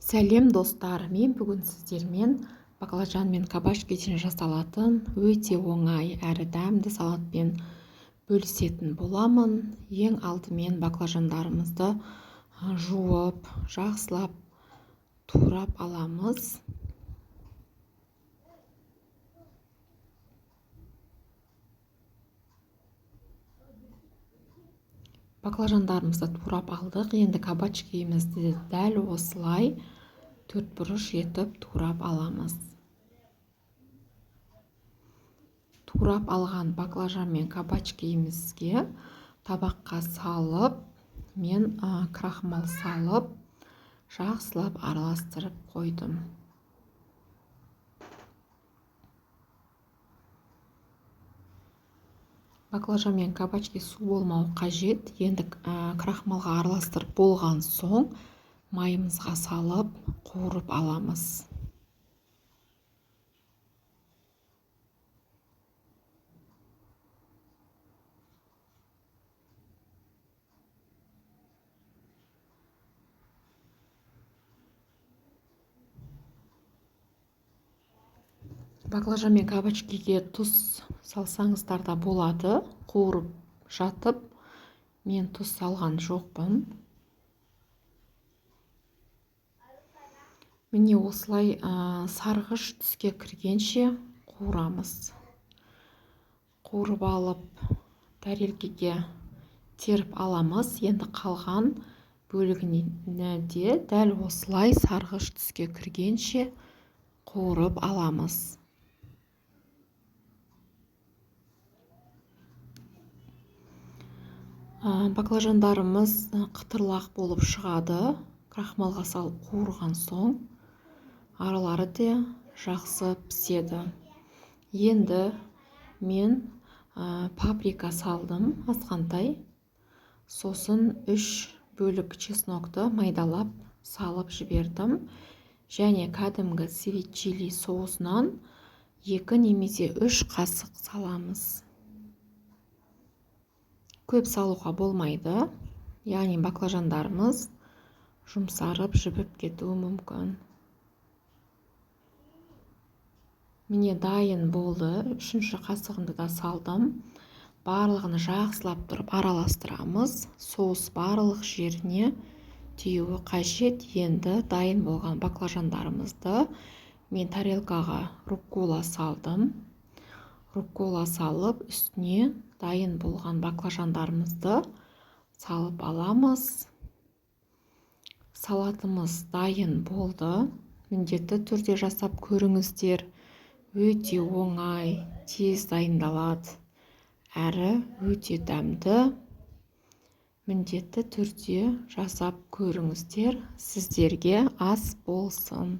Сәлем достар, мен бүгін сіздермен баклажан мен кабачкиден жасалатын өте оңай әрі дәмді салатпен бөлісетін боламын. Ең алдымен баклажандарымызды жуып, жақсылап турап аламыз. Баклажандарымызды турап алдық. Енді кабачкиімізді дәл осылай төртбұрыш етіп турап аламыз. Турап алған баклажан мен кабачкиімізге табаққа салып, мен крахмал салып, жақсылап араластырып қойдым. Баклажан мен кабачки су болмау қажет. Енді крахмалға араластырып болған соң майымызға салып қуырып аламыз. Баклажан мен кабачкиге тұз салсаңыздар да болады. Қуырып жатып, мен тұз салған жоқпын. Міне осылай сарғыш түске кіргенше қуырамыз. Қуырып алып, тәрелкеге теріп аламыз. Енді қалған бөлігіне де дәл осылай сарғыш түске кіргенше қуырып аламыз. Баклажандарымыз қытырлақ болып шығады. Крахмалға салып қуырған соң аралары да жақсы піседі. Енді мен паприка салдым азғантай. Сосын 3 бөлік чеснокты майдалап салып жібердім. Және кәдімгі свит чили соусынан 2 немесе 3 қасық саламыз. Көп салуға болмайды, яғни баклажандарымыз жұмсарып жібіп кетуі мүмкін. Міне дайын болды. 3-ші қасығымды да салдым. Барлығын жақсылап тұрып араластырамыз. Соус барлық жеріне тиюі қажет. Енді дайын болған баклажандарымызды мен тарелкаға руккола салдым. Руккола салып, үстіне дайын болған баклажандарымызды салып аламыз. Салатымыз дайын болды. Міндетті түрде жасап көріңіздер. Өте оңай, тез дайындалады. Әрі өте дәмді. Міндетті түрде жасап көріңіздер. Сіздерге ас болсын.